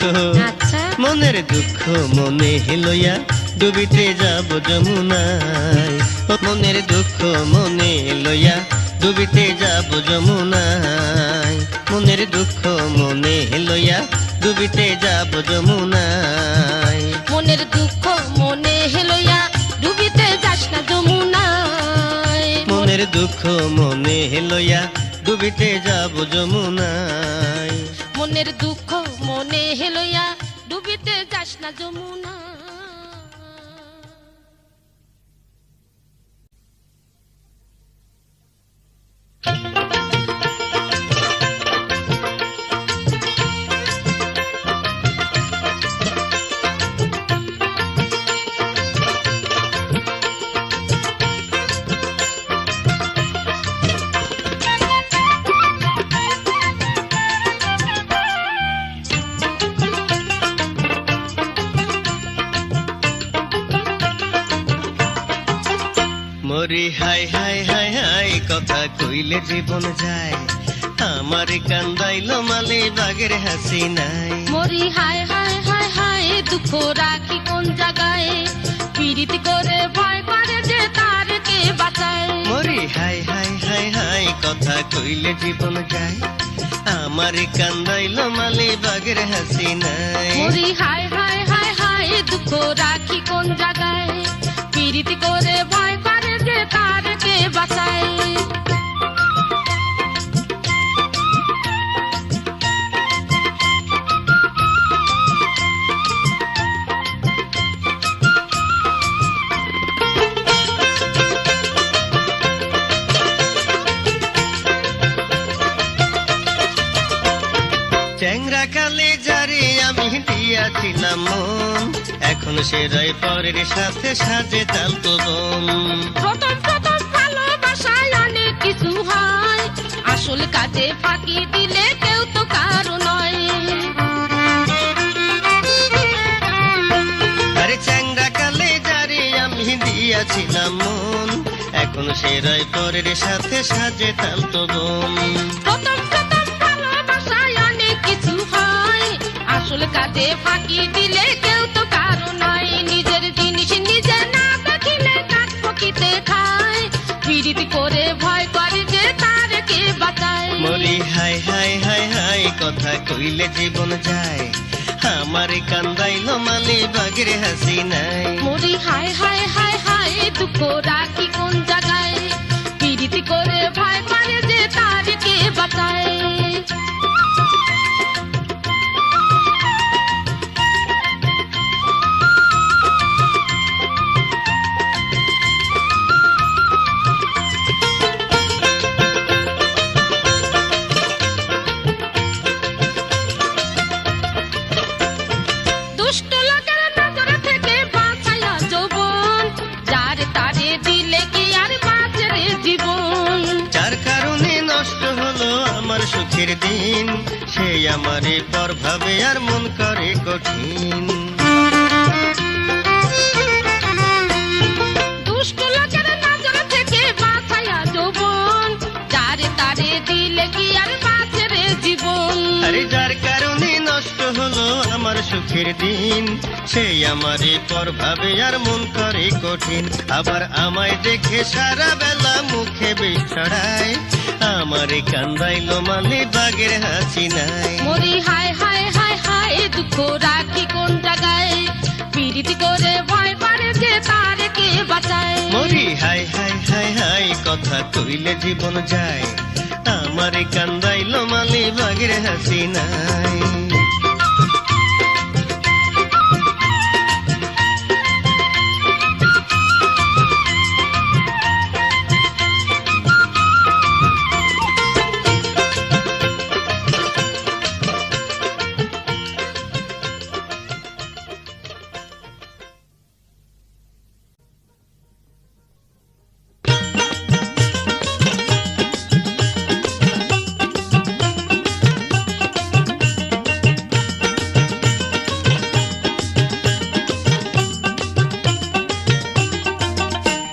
Speaker 1: আচ্ছা।
Speaker 2: মনের দুঃখ মনে লইয়া ডুবিতে যাব যমুনায়। ও মনের দুঃখ মনে লইয়া ডুবিতে যাব যমুনায়। মনের দুঃখ মনে লইয়া ডুবিতে যাব যমুনায়।
Speaker 1: মনের দুঃখ মনে লইয়া ডুবিতে যাস না যমুনায়।
Speaker 2: মনের দুঃখ মনে লইয়া ডুবিতে যাব যমুনায়।
Speaker 1: মনের দুঃখ মনে লইয়া ডুবিতে যাস না যমুনা।
Speaker 2: মরি হাই হাই হাই হাই কথা কইলে জীবন যায়, আমার কান্দাইল মালি বাগের হাসি নাই।
Speaker 1: মরি হায় হায় হায় হায় দুঃখ রাখি কোন জায়গায়, পীড়িত করে ভয় করে যে তার কে বাঁচায়।
Speaker 2: মরি হাই হাই হাই হাই কথা কইলে জীবন যায়, আমার কান্দাইল মালি বাগের হাসি নাই।
Speaker 1: মরি হায় হায় হায় হায় দুঃখ রাখি কোন জায়গায়, পীড়িত করে ভয় করে যে তার কে বাঁচায়।
Speaker 2: চ্যাংরা কালে যারে আমি দিয়াছিলাম মন, এখন সে রয় পরের সাথে সাজে তাল তো বোন।
Speaker 1: প্রথম প্রথম ভালোবাসায় অনেক কিছু হয়, আসল কাজে ফাঁকি দিলে কেউ তো কারো নয়।
Speaker 2: আরে চ্যাংরা কালে যারে আমি দিয়াছিলাম মন, এখন সে রয় পরের সাথে সাজে তাল তো বোন।
Speaker 1: প্রথম প্রথম ভালোবাসায় অনেক কিছু হয়, আসল কাজে ফাঁকি দিলে কেউ তো কারো নয়। নিজের জিনিস নিজে না দেখিলে কাঠ ফকিতে খায়, পীড়িত করে ভয় করে যে তার কে বাঁচায়।
Speaker 2: মরি হাই হাই হাই হাই কথা কইলে জীবন যায়, আমার কান্দাইল মালি বাগের হাসি নাই।
Speaker 1: মরি হায় হায় হায় হায় দুঃখ রাখি কোন জায়গায়, পীড়িত করে ভয় করে যে তার কে বাঁচায়। দুষ্ট লোকের নজর থেকে বাঁচায়া যৌবন, যার তারে দিলে কি আর বাঁচে রে জীবন।
Speaker 2: যার কারণে নষ্ট হলো আমার সুখের দিন, সে আমারে পর ভাবে আর মন করে কঠিন।
Speaker 1: দুষ্ট লোকের নজর থেকে বাঁচায়া যৌবন, যার তারে দিলে কি আর বাঁচে রে জীবন।
Speaker 2: আরে যার কারণে নষ্ট হলো আমার সুখের দিন, সেই আমারে পর ভাবে আর মন করে কঠিন। আবার আমায় দেখে সারা বেলা মুখে বিছড়ায়, আমারে কান্দাইলো মানে বাগের হাসি নাই।
Speaker 1: মরি হায় হায় হায় হায়, দুঃখ রাখি কোন জায়গায়, পীড়িত করে ভয় পারে যে তার কে বাঁচায়।
Speaker 2: মরি হায় হায় হায় হায়, কথা কইলে জীবন যায়, আমারে কান্দাইলো মানে বাগের হাসি নাই।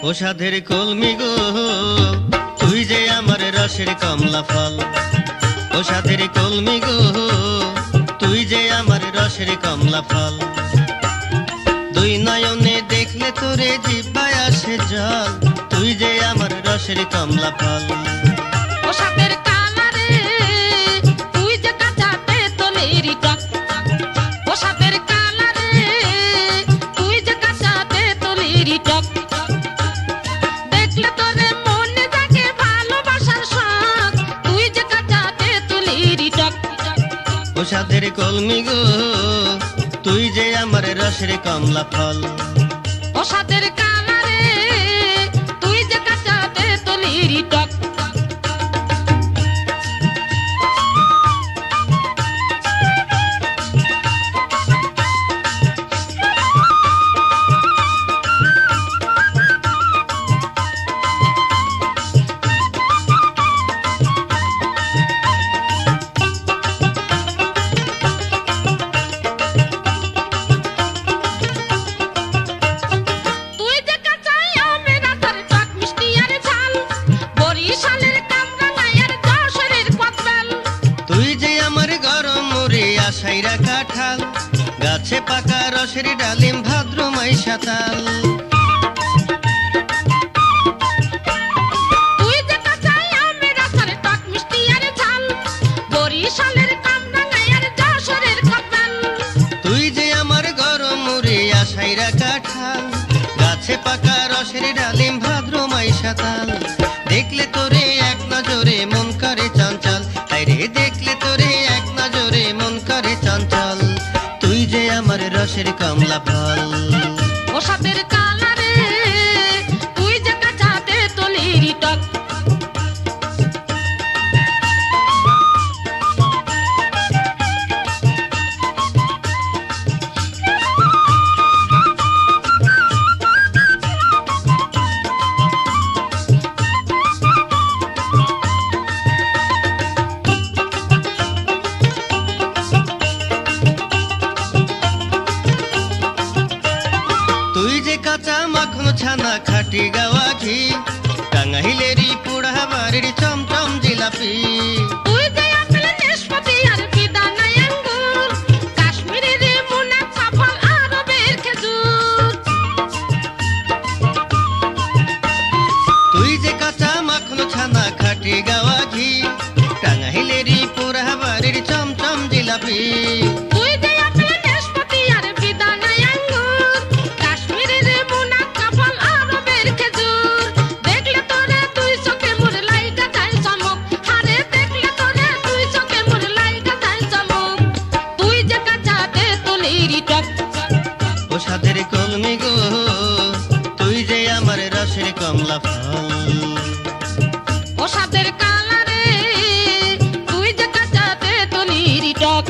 Speaker 2: ও সাধের কলমি গো, তুই যে আমার রসের কমলা ফল। ও সাধের কলমি গো, তুই যে আমার রসের কমলা ফল। দুই নয়নে দেখলে তোরে জিহ্বায় আসে জল, তুই যে আমার রসের কমলা ফল।
Speaker 1: ও সাপের কালারে, তুই যে কাঁচা তেঁতুলের টক। ও সাপের কালারে, তুই যে কাঁচা তেঁতুলের টক। দেখলে তোরে মনে জাগে ভালোবাসার শখ, তুই যে কাঁচা তেঁতুলের টক।
Speaker 2: ও সাধের কলমি গো, তুই যে আমার রসের কমলা ফল।
Speaker 1: ও সাপের কালারে, তুই যে কাঁচা তেঁতুলের টক। তুই যে কাঁচা আমের আচার, টক মিষ্টি আর ঝাল, বরিশালের কামরাঙা আর যশোরের কদবেল।
Speaker 2: তুই যে আমার গরম মুড়ি আশাইরা কাঁঠাল, গাছে পাকা রসের ডালিম ভাদ্র মাইশা তাল।
Speaker 1: তুই যে কাঁচা আমের আচার, টক মিষ্টি আর ঝাল, বরিশালের কামরাঙা আর যশোরের কদবেল।
Speaker 2: তুই যে আমার গরম মুড়ি আশাইরা কাঁঠাল, গাছে পাকা রসের ডালিম ভাদ্র মাইশা তাল। দেখলে তোরে এক নজরে মন করে চঞ্চল, আরে দেখলে তোরে এক নজরে মন করে চঞ্চল। তুই যে আমার রসের কমলা ফল।
Speaker 1: ও সাপের কালারে, তুই যে কাঁচা তেঁতুলের টক।
Speaker 2: তুই যে কাঁচা মাখন ছানা খাটি গাওয়া ঘি, টাঙ্গাইলেরই পুড়া বাড়ির চমচম জিলাপি।
Speaker 1: তুই যে আপেল নাশপাতি আর বেদানা আঙ্গুর, কাশ্মীরের মুনাফা ফল আরবের খেজুর।
Speaker 2: তুই যে কাঁচা মাখন ছানা খাটি গাওয়া ঘি, টাঙ্গাইলেরই পুরা বাড়ির চমচম জিলাপি।
Speaker 1: তুই যে আপেল নাশপাতি আর বেদানা আঙ্গুর, কাশ্মীরের মুনাফা ফল আরবের খেজুর। দেখলে তোরে তুই চোখে মোর লাইগা যায় চমক, হারে দেখলে তোরে তুই চোখে মোর লাইগা যায় চমক। তুই যে কাঁচা তেঁতুলের টক।
Speaker 2: ও সাধের কলমি গো, তুই যে আমার রসের কমলা ফল।
Speaker 1: ও সাপের কালারে, তুই যে কাঁচা তেঁতুলের টক।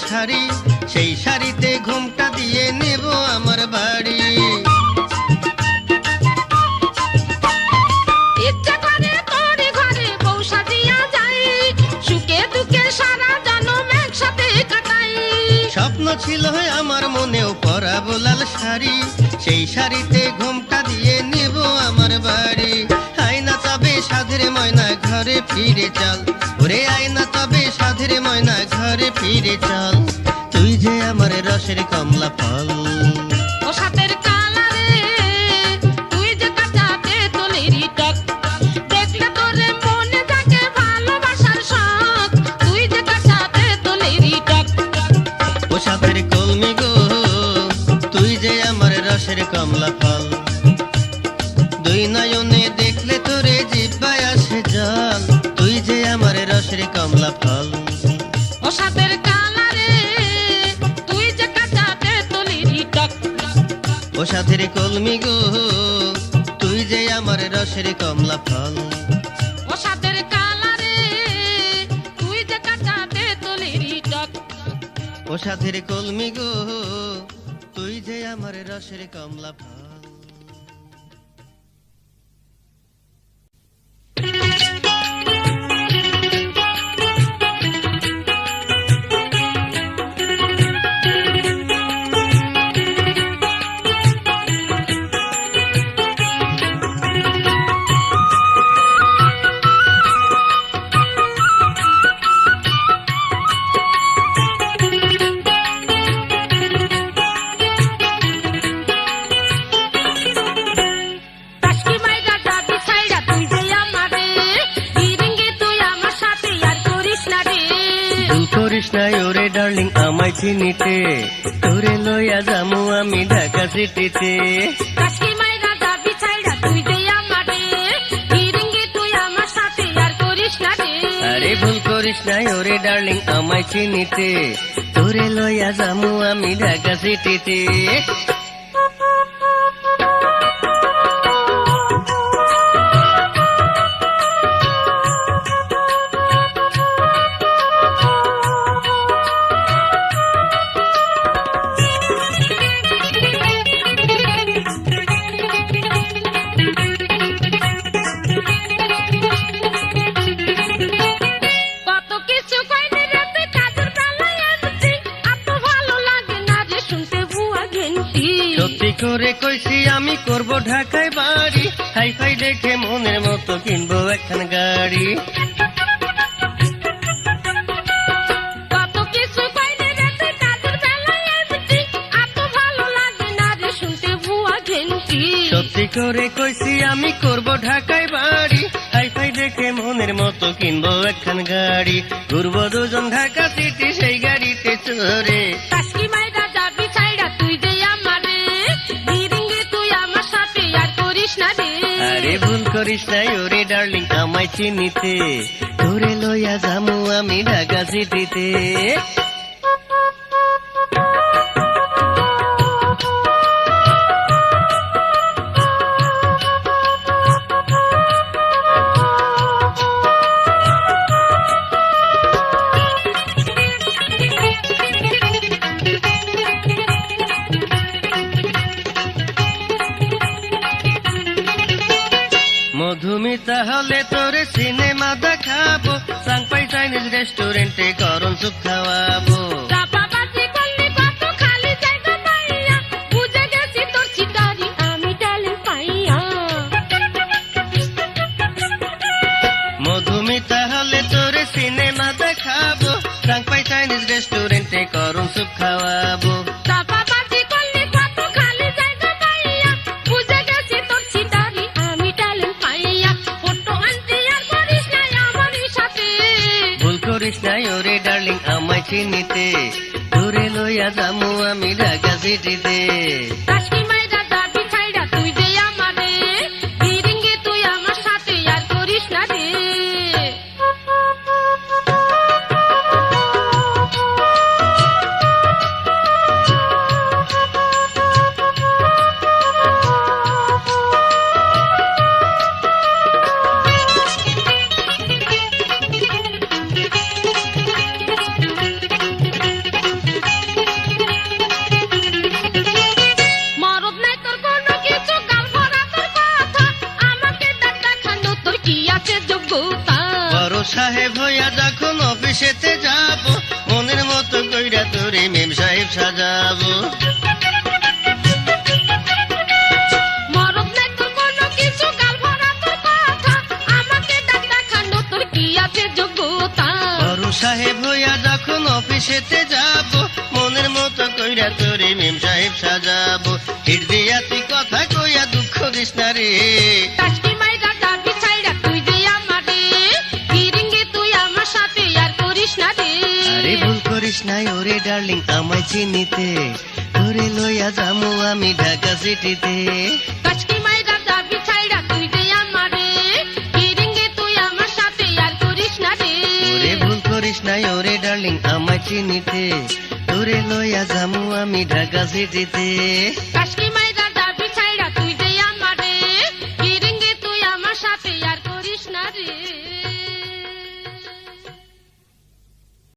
Speaker 2: শাড়ি, সেই শাড়িতে ঘুমটা দিয়ে নেব আমার বাড়ি।
Speaker 1: ইচ্ছে করে তোরে ঘরে বউ সাজিয়া যাই, সুখে দুঃখে সারা জনম একসাথে কাটাই।
Speaker 2: স্বপ্ন ছিল আমার মনেও পরাবো লাল শাড়ি, সেই শাড়িতে ঘুমটা দিয়ে নেব আমার বাড়ি। আয়না তবে সাধের ময়না ঘরে ফিরে চল, ওরে আয়না তবে সাধের ময়না ঘরে ফিরে চল। তুই যে আমার রসের কমলা ফল,
Speaker 1: ও সাথের কালারে তুই যে কাঁচা তেঁতুলেরই টক, দেখলে তোরে মনে থাকে ভালোবাসার শখ, তুই যে কাঁচা তেঁতুলেরই টক।
Speaker 2: ও সাথের কলমি গো, তুই যে আমার রসের কমলা ফল। দুই নয়নে দেখলে তোরে জিহ্বায় আসে জল, তুই যে আমার রসের কমলা ফল।
Speaker 1: ও সাথের কালারে তুই যে কাঁচা তেঁতুলেরই টক।
Speaker 2: ও সাথের কলমি গো, তুই যে আমার রসের কমলা ফল।
Speaker 1: ও সাথের কালারে তুই যে কাঁচা তেঁতুলেরই টক।
Speaker 2: ও সাথের কলমি গো, তুই যে আমার রসের কমলা ফল।
Speaker 1: টাসকি মাইরা যাবি ছাইড়া তুই যে আমারে, ফিরিঙ্গি তুই আমার সাথে আর করিস না রে।
Speaker 2: ভুল করিস নাই ওরে ডার্লিং আমায় চিনিতে, তোরে লইয়া যামু আমি ঢাকা সিটিতে।
Speaker 1: টাসকি মাইরা যাবি ছাইড়া তুই যে আমারে, ফিরিঙ্গি তুই আমার সাথে আর করিস না রে।
Speaker 2: আরে ভুল করিস নাই ওরে ডার্লিং আমায় চিনিতে, তোরে লইয়া যামু আমি ঢাকা সিটিতে।
Speaker 1: কত কিছু কইলি রে তুই কাজের বেলায় এমতি, এত ভালো লাগে না রে শুনতে ভুয়া ঘেন্টি।
Speaker 2: সত্যি করে কইছি আমি করব ঢাকায় বাড়ি, হাই ফাই দেখে মনের মতো কিনবো একখান গাড়ি।
Speaker 1: কত কিছু কইলি রে তুই কাজের বেলায় এমতি, এত ভালো লাগে না রে শুনতে ভুয়া ঘেন্টি।
Speaker 2: সত্যি করে কইছি আমি করব ঢাকায় বাড়ি, হাই ফাই দেখে মনের মতো কিনবো একখান গাড়ি। ঘুরবো দুজন ঢাকা সিটি সেই গাড়িতে চড়ে।
Speaker 1: টাসকি মাইরা যাবি ছাইড়া তুই যে আমারে, ফিরিঙ্গি তুই আমার সাথে আর করিস না রে।
Speaker 2: আরে ভুল করিস নাই ওরে ডার্লিং আমায় চিনিতে, তোরে লইয়া যামু আমি ঢাকা সিটিতে। মধুমিতা হলে তোরে সিনেমা দেখাবো, সাংপাই চাইনিজ রেস্টুরেন্টে গরম সুপ খাওয়াবো।
Speaker 1: চাপাবাজি করলি কত খালি জায়গা পাইয়া, বুঝে গেছি তোর চিটারি আমি ট্যালেন্ট পাইয়া।
Speaker 2: মধুমিতা হলে তোরে সিনেমা দেখাবো, সাংপাই চাইনিজ রেস্টুরেন্টে গরম সুপ খাওয়াবো।
Speaker 1: চাপাবাজি করলি কত খালি জায়গা পাইয়া, বুঝে গেছি তোর চিটারি আমি ট্যালেন্ট পাইয়া। ফটো আনতে আর করিস নাই আমারই সাথে,
Speaker 2: ভুল করিস নাই ওরে ডার্লিং আমায় চিনিতে, তোরে লইয়া যামু আমি ঢাকা সিটিতে।
Speaker 1: টাসকি মাইরা যাবি ছাইড়া তুই যে আমারে, ফিরিঙ্গি তুই আমার সাথে আর করিস না রে।
Speaker 2: হইয়া যখন অফিসেতে যাব, মনের মতো কইরা তোরে মেম সাহেব সাজাবো।
Speaker 1: মরদ নাই তোর কোনো কিছু, গাল ভরা তোর কথা, আমাকে ডাক দেখানো তোর কি আছে যোগ্যতা?
Speaker 2: বড় সাহেব হইয়া যখন অফিসেতে যাব, মনের মতো কইরা তোরে মেম সাহেব সাজাবো। হিট দিয়া তুই কথা কইয়া দুঃখ দিস না রে,
Speaker 1: টাসকি মাইরা যাবি ছাইড়া তুই যে আমারে, ফিরিঙ্গে তুই আমার সাথে আর করিস না রে।
Speaker 2: আরে ভুল করিস নাই ওরে ডার্লিং আমায় চিনিতে, তোরে লইয়া যামু আমি ঢাকা সিটিতে।
Speaker 1: টাসকি মাইরা যাবি ছাইড়া তুই যে আমারে, ফিরিঙ্গে তুই আমার সাথে আর করিস না রে।
Speaker 2: ওরে ভুল করিস নাই ওরে ডার্লিং আমায় চিনিতে, তোরে লইয়া যামু আমি ঢাকা সিটিতে।
Speaker 1: টাসকি